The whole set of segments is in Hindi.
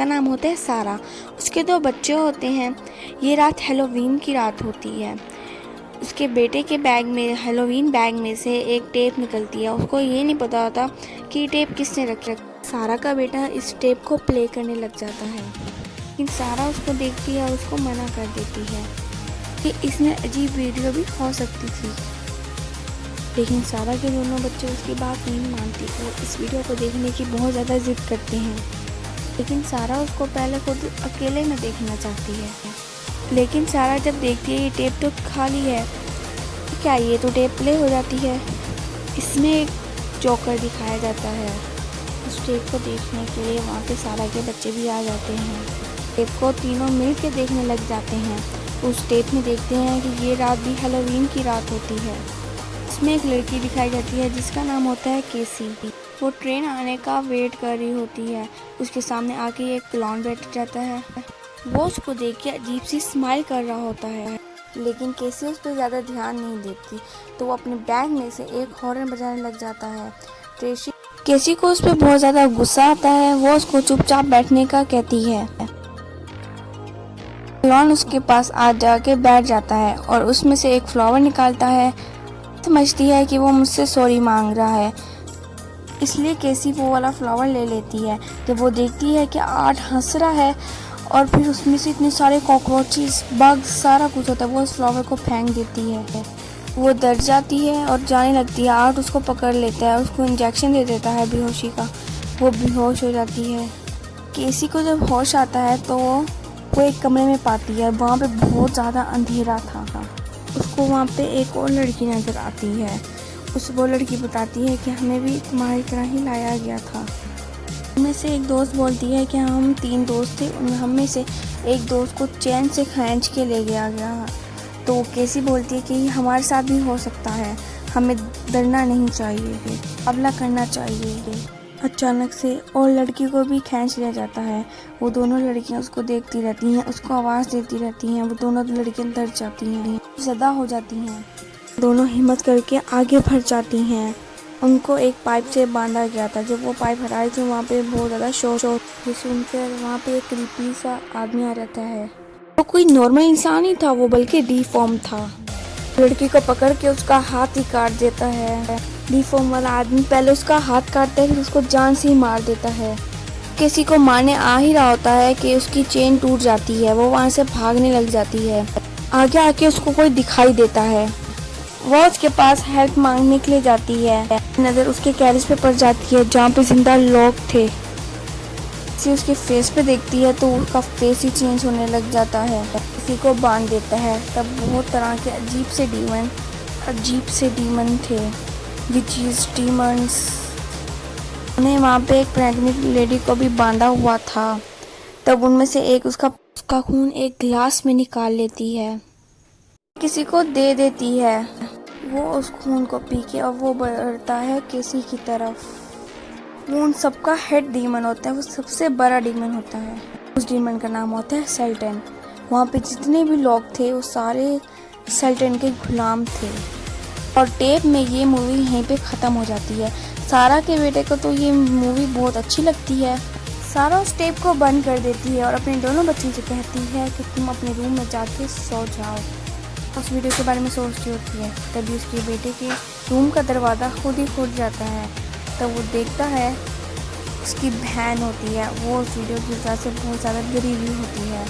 नाम होता है सारा। उसके 2 बच्चे होते हैं। ये रात हैलोवीन की रात होती है। उसके बेटे के बैग में, हैलोवीन बैग में से एक टेप निकलती है। उसको ये नहीं पता होता कि टेप किसने रख सारा का बेटा इस टेप को प्ले करने लग जाता है, लेकिन सारा उसको देखती है और उसको मना कर देती है कि इसमें अजीब वीडियो भी हो सकती थी। लेकिन सारा के दोनों बच्चे उसकी बात नहीं मानती और इस वीडियो को देखने की बहुत ज़्यादा जिद करते हैं। लेकिन सारा उसको पहले खुद अकेले में देखना चाहती है। लेकिन सारा जब देखती है ये टेप तो खाली है, क्या ये तो टेप प्ले हो जाती है। इसमें एक जोकर दिखाया जाता है। उस टेप को देखने के लिए वहाँ पे सारा के बच्चे भी आ जाते हैं। टेप को तीनों मिल के देखने लग जाते हैं। उस टेप में देखते हैं कि ये रात भी हैलोवीन की रात होती है। इसमें एक लड़की दिखाई जाती है जिसका नाम होता है केसी। वो ट्रेन आने का वेट कर रही होती है। उसके सामने आके एक क्लाउन बैठ जाता है। वो उसको देख के अजीब सी स्माइल कर रहा होता है, लेकिन केसी उस पर ज़्यादा ध्यान नहीं देती। तो वो अपने बैग में से एक हॉर्न बजाने लग जाता है। केसी को उस पर बहुत ज़्यादा गुस्सा आता है। वो उसको चुपचाप बैठने का कहती है। क्लाउन उसके पास आ जाके बैठ जाता है और उसमें से एक फ्लावर निकालता है। समझती है कि वो मुझसे सॉरी मांग रहा है, इसलिए केसी वो वाला फ्लावर ले लेती है। जब वो देखती है कि आर्ट हंस रहा है और फिर उसमें से इतने सारे कॉकरोचेस, बग्स, सारा कुछ होता है, वो उस फ्लावर को फेंक देती है। वो डर जाती है और जाने लगती है। आर्ट उसको पकड़ लेता है, उसको इंजेक्शन दे देता है बेहोशी का। वो बेहोश हो जाती है। केसी को जब होश आता है तो वो एक कमरे में पाती है। वहाँ पे बहुत ज़्यादा अंधेरा था। उसको वहाँ पे एक और लड़की नज़र आती है। वो लड़की बताती है कि हमें भी तुम्हारी तरह ही लाया गया था। उनमें से एक दोस्त बोलती है कि हम 3 दोस्त थे, हम में से एक दोस्त को चैन से खींच के ले गया गया। तो केसी बोलती है कि हमारे साथ भी हो सकता है, हमें डरना नहीं चाहिए, मुकाबला करना चाहिए। अचानक से और लड़की को भी खींच लिया जाता है। वो दोनों लड़कियां उसको देखती रहती हैं, उसको आवाज़ देती रहती हैं। वो दोनों लड़कियां डर जाती हैं, ज़दा हो जाती हैं। दोनों हिम्मत करके आगे बढ़ जाती हैं। उनको एक पाइप से बांधा गया था। जब वो पाइप हटाई थी वहाँ पे बहुत ज़्यादा शोर सुनकर वहाँ पे एक क्रीपी सा आदमी आ जाता है। वो कोई नॉर्मल इंसान ही था, वो बल्कि डिफॉर्म था। लड़की को पकड़ के उसका हाथ ही काट देता है। डिफॉर्म वाला आदमी पहले उसका हाथ काटता है, फिर उसको जान से ही मार देता है। किसी को मारने आ ही रहा होता है कि उसकी चेन टूट जाती है। वो वहाँ से भागने लग जाती है। आगे आके उसको कोई दिखाई देता है। वो उसके पास हेल्प मांगने के लिए जाती है। नज़र उसके कैरेज पे पड़ जाती है जहाँ पे जिंदा लोग थे। किसी उसके फेस पे देखती है तो उसका फेस ही चेंज होने लग जाता है। किसी को बांध देता है। तब बहुत तरह के अजीब से डीमन थे, विचेस, डीमंस। उन्हें वहाँ पे एक प्रेग्नेंट लेडी को भी बांधा हुआ था। तब उनमें से एक उसका खून एक गिलास में निकाल लेती है, किसी को दे देती है। वो उस खून को पी के और वो बढ़ता है केसी की तरफ। वो उन सबका हेड डीमन होता है, वो सबसे बड़ा डीमन होता है। उस डीमन का नाम होता है सल्टन। वहाँ पे जितने भी लोग थे वो सारे सल्टन के गुलाम थे। और टेप में ये मूवी यहीं पे ख़त्म हो जाती है। सारा के बेटे को तो ये मूवी बहुत अच्छी लगती है। सारा उस टेप को बंद कर देती है और अपने दोनों बच्चों से कहती है कि तुम अपने रूम में जाके सो जाओ। उस वीडियो के बारे में सोचती होती है। तभी उसके बेटे के रूम का दरवाज़ा खुद ही खुल जाता है। तब वो देखता है उसकी बहन होती है। वो उस वीडियो की वजह से बहुत ज़्यादा डरी हुई होती है।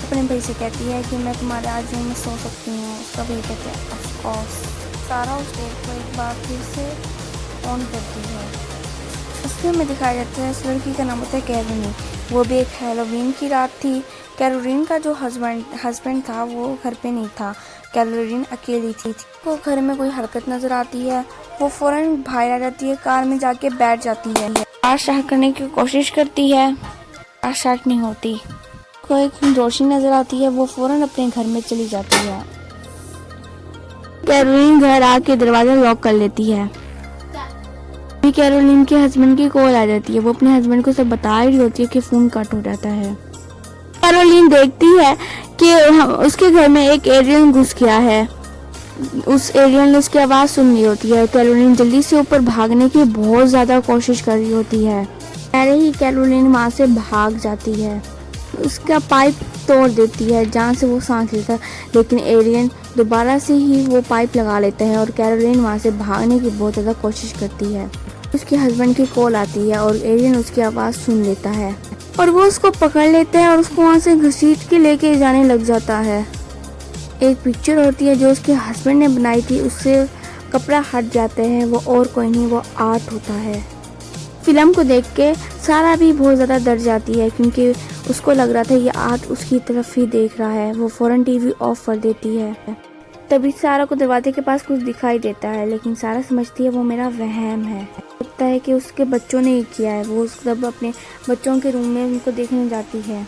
अपने भाई से कहती है कि मैं तुम्हारे आज रूम में सो सकती हूँ। उसका भाई कहता है ऑफ कोर्स। सारा उस टेप को एक बार फिर से ऑन करती है। उसमें हमें दिखाया जाता है इस लड़की का नाम होता है कैरोलिन। वो भी एक हैलोवीन की रात थी। कैरोलिन का जो हस्बैंड था वो घर पे नहीं था। कैरोलिन अकेली थी। वो घर में कोई हरकत नजर आती है, वो फौरन बाहर आ जाती है, कार में जाके बैठ जाती है। कार स्टार्ट करने की कोशिश करती है, कार स्टार्ट नहीं होती। कोई रोशनी नजर आती है, वो फौरन अपने घर में चली जाती है। कैरोलिन घर आके दरवाजा लॉक कर लेती है। कैरोलिन के हस्बैंड की कॉल आ जाती है। वो अपने हस्बैंड को सब बता रही होती है कि फोन कट हो जाता है। कैरोलिन देखती है कि उसके घर में एक एलियन घुस गया है। उस एलियन ने उसकी आवाज़ सुन ली होती है। कैरोलिन जल्दी से ऊपर भागने की बहुत ज़्यादा कोशिश कर रही होती है। पहले ही कैरोलिन वहाँ से भाग जाती है, उसका पाइप तोड़ देती है जहाँ से वो सांस लेता है, लेकिन एरियन दोबारा से ही वो पाइप लगा लेता है और कैरोलिन वहाँ से भागने की बहुत ज़्यादा कोशिश करती है। उसके हस्बैंड की कॉल आती है और एरियन उसकी आवाज़ सुन लेता है और वो उसको पकड़ लेता है और उसको वहाँ से घसीट के लेके जाने लग जाता है। एक पिक्चर होती है जो उसके हस्बैंड ने बनाई थी, उससे कपड़ा हट जाते हैं, वो और कोई नहीं, वो आर्ट होता है। फिल्म को देख के सारा भी बहुत ज़्यादा डर जाती है क्योंकि उसको लग रहा था ये आर्ट उसकी तरफ ही देख रहा है। वो फ़ौरन टीवी ऑफ कर देती है। तभी सारा को दरवाजे के पास कुछ दिखाई देता है, लेकिन सारा समझती है वो मेरा वहम है। लगता है कि उसके बच्चों ने ही किया है। वो सब अपने बच्चों के रूम में उनको देखने जाती है,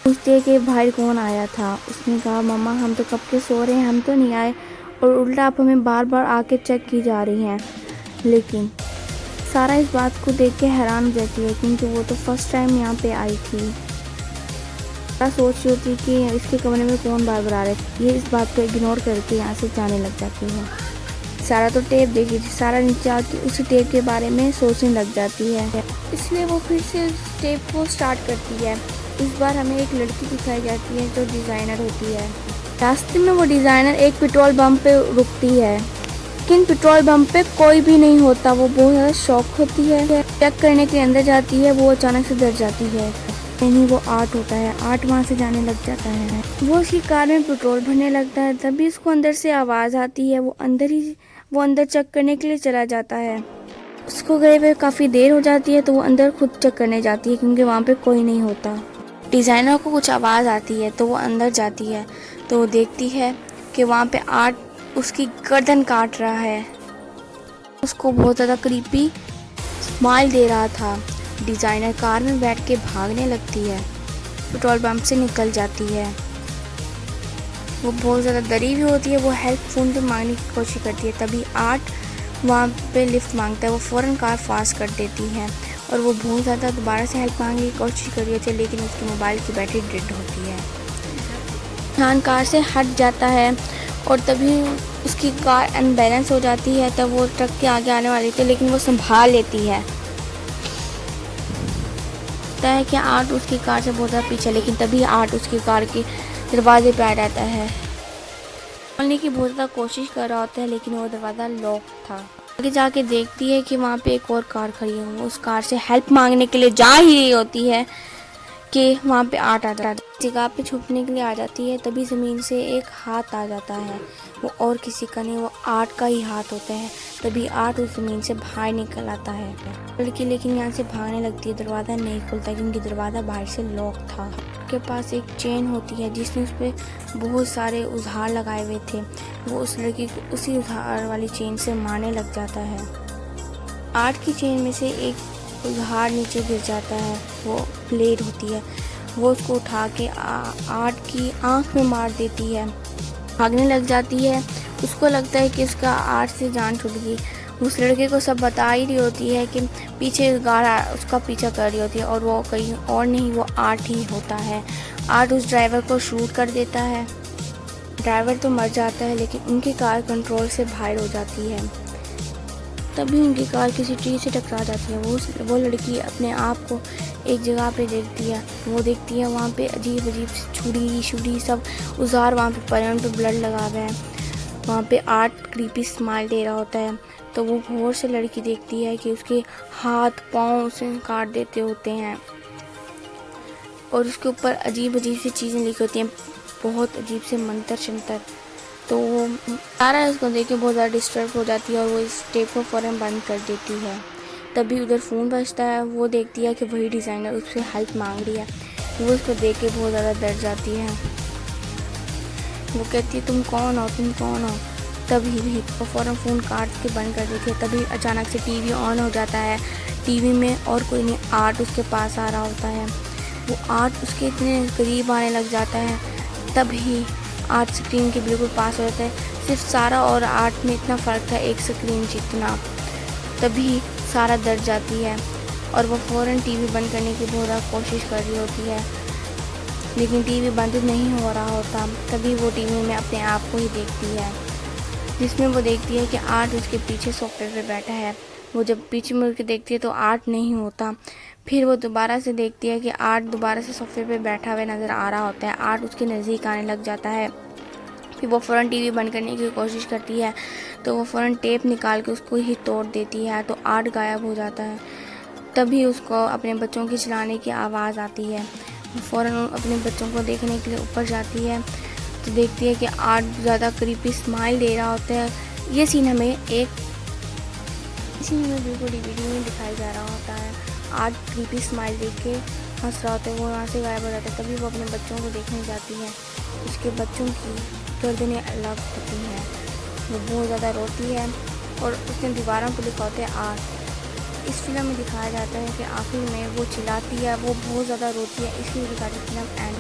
पूछती है कि बाहर कौन आया था। उसने कहा मम्मा हम तो कब के सो रहे हैं, हम तो नहीं आए, और उल्टा आप हमें बार बार आके चेक की जा रही हैं। लेकिन सारा इस बात को देख के हैरान हो जाती है क्योंकि वो तो फर्स्ट टाइम यहाँ पे आई थी। सारा सोच रही होती कि इसके कमरे में कौन बार बार आ रहा है। ये इस बात को इग्नोर करके यहाँ से जाने लग जाती है। सारा तो टेप देखी थी, सारा नीचे आके उसी टेप के बारे में सोचने लग जाती है, इसलिए वो फिर से टेप को स्टार्ट करती है। इस बार हमें एक लड़की दिखाई जाती है जो डिज़ाइनर होती है। रास्ते में वो डिज़ाइनर एक पेट्रोल पंप पे रुकती है, लेकिन पेट्रोल पंप पे कोई भी नहीं होता। वो बहुत ज़्यादा शॉक होती है, चेक करने के अंदर जाती है, वो अचानक से डर जाती है। नहीं, वो आर्ट होता है। आर्ट वहाँ से जाने लग जाता है। वो उसकी कार में पेट्रोल भरने लगता है, तभी उसको अंदर से आवाज़ आती है। वो अंदर चेक करने के लिए चला जाता है। उसको गए हुए काफ़ी देर हो जाती है, तो वो अंदर खुद चेक करने जाती है क्योंकि वहाँ पे कोई नहीं होता। डिज़ाइनर को कुछ आवाज़ आती है तो वो अंदर जाती है, तो वो देखती है कि वहाँ पे आर्ट उसकी गर्दन काट रहा है। उसको बहुत ज़्यादा क्रीपी स्माइल दे रहा था। डिज़ाइनर कार में बैठ के भागने लगती है, पेट्रोल पंप से निकल जाती है। वो बहुत ज़्यादा डरी हुई होती है। वो हेल्प फ़ोन पे मांगने की कोशिश करती है, तभी आर्ट वहाँ पे लिफ्ट मांगता है। वो फ़ौरन कार फास्ट कर देती है और वो बहुत ज़्यादा दोबारा से हेल्प मांगने की कोशिश कर रही होती है, लेकिन उसके मोबाइल की बैटरी डेड होती है। इंसान कार से हट जाता है और तभी उसकी कार अनबैलेंस हो जाती है। तब वो ट्रक के आगे आने वाली थी, लेकिन वो संभाल लेती है। लगता है कि आर्ट उसकी कार से बहुत ज़्यादा पीछे, लेकिन तभी आर्ट उसकी कार के दरवाजे पे आ जाता है। खोलने की बहुत ज़्यादा कोशिश कर रहा होता है, लेकिन वो दरवाज़ा लॉक था। आगे जाके देखती है कि वहाँ पे एक और कार खड़ी है। वो उस कार से हेल्प मांगने के लिए जा ही रही होती है कि वहाँ पे आर्ट आ जाता है। जगह पे छुपने के लिए आ जाती है, तभी ज़मीन से एक हाथ आ जाता है। वो और किसी का नहीं, वो आर्ट का ही हाथ होता है। तभी आर्ट उस ज़मीन से बाहर निकल आता है। लड़की लेकिन यहाँ से भागने लगती है, दरवाज़ा नहीं खुलता क्योंकि दरवाज़ा बाहर से लॉक था। उसके पास एक चेन होती है जिसने उस पर बहुत सारे उधार लगाए हुए थे। वो उस लड़की को उसी उधार वाली चेन से मारने लग जाता है। आर्ट की चेन में से एक उधार नीचे गिर जाता है, वो ब्लेड होती है। वो उसको उठा के आर्ट की आँख में मार देती है। भागने लग जाती है। उसको लगता है कि उसका आर्ट से जान छूट गई। उस लड़के को सब बता ही रही होती है कि पीछे गाड़ा उसका पीछा कर रही होती है, और वो कहीं और नहीं, वो आर्ट ही होता है। आर्ट उस ड्राइवर को शूट कर देता है। ड्राइवर तो मर जाता है, लेकिन उनकी कार कंट्रोल से बाहर हो जाती है। तभी उनकी कार किसी ट्री से टकरा जाती है। वो लड़की अपने आप को एक जगह पे देखती है। वो देखती है वहाँ पे अजीब अजीब छुरी सब औजार वहाँ पे पड़े हैं, उन पे ब्लड लगा हुआ है। वहाँ पे आर्ट क्रीपी स्माइल दे रहा होता है। तो वो गौर से लड़की देखती है कि उसके हाथ पाँव उसे काट देते होते हैं, और उसके ऊपर अजीब अजीब सी चीज़ें लिखी होती हैं, बहुत अजीब से मंतर शंतर। तो वो सारा उसको देख के बहुत ज़्यादा डिस्टर्ब हो जाती है और वो इस टेप को फ़ौरन बंद कर देती है। तभी उधर फ़ोन बजता है। वो देखती है कि वही डिज़ाइनर उससे हेल्प मांग रही है। वो उसको देख के बहुत ज़्यादा डर जाती है। वो कहती है तुम कौन हो। तभी भी वो फ़ौरन फ़ोन काट के बंद कर देती है। तभी अचानक से टीवी ऑन हो जाता है। टीवी में और कोई नहीं, आर्ट उसके पास आ रहा होता है। वो आर्ट उसके इतने करीब आने लग जाता है। तभी आर्ट स्क्रीन के बिल्कुल पास हो जाता है। सिर्फ सारा और आर्ट में इतना फ़र्क था, एक स्क्रीन जितना। तभी सारा डर जाती है और वो फ़ौरन टीवी बंद करने की बहुत ज़्यादा कोशिश कर रही होती है, लेकिन टीवी बंद नहीं हो रहा होता। तभी वो टीवी में अपने आप को ही देखती है, जिसमें वो देखती है कि आर्ट उसके पीछे सोफे पे बैठा है। वो जब पीछे मुड़ के देखती है तो आर्ट नहीं होता। फिर वो दोबारा से देखती है कि आर्ट दोबारा से सोफे पे बैठा हुआ नज़र आ रहा होता है। आर्ट उसके नज़दीक आने लग जाता है। फिर वो फ़ौरन टीवी बंद करने की कोशिश करती है तो वो फ़ौरन टेप निकाल के उसको ही तोड़ देती है तो आर्ट गायब हो जाता है। तभी उसको अपने बच्चों की चिल्लाने की आवाज़ आती है। वो फ़ौरन अपने बच्चों को देखने के लिए ऊपर जाती है तो देखती है कि आर्ट ज़्यादा क्रीपी स्माइल दे रहा होता है। ये सीन हमें बिल्कुल DVD में दिखाया जा रहा होता है। आर्ट क्रीपी स्माइल देख के हंस रहा होता है। वो वहाँ से गायब हो जाता है। तभी वो अपने बच्चों को देखने जाती है। उसके बच्चों की गर्दनें अलग होती हैं। वो बहुत ज़्यादा रोती है और उसने दीवारों पर लिखा होता है आर्ट। इस फिल्म में दिखाया जाता है कि आखिर में वो चिल्लाती है, वो बहुत ज़्यादा रोती है। इसलिए दिखाती फिल्म एंड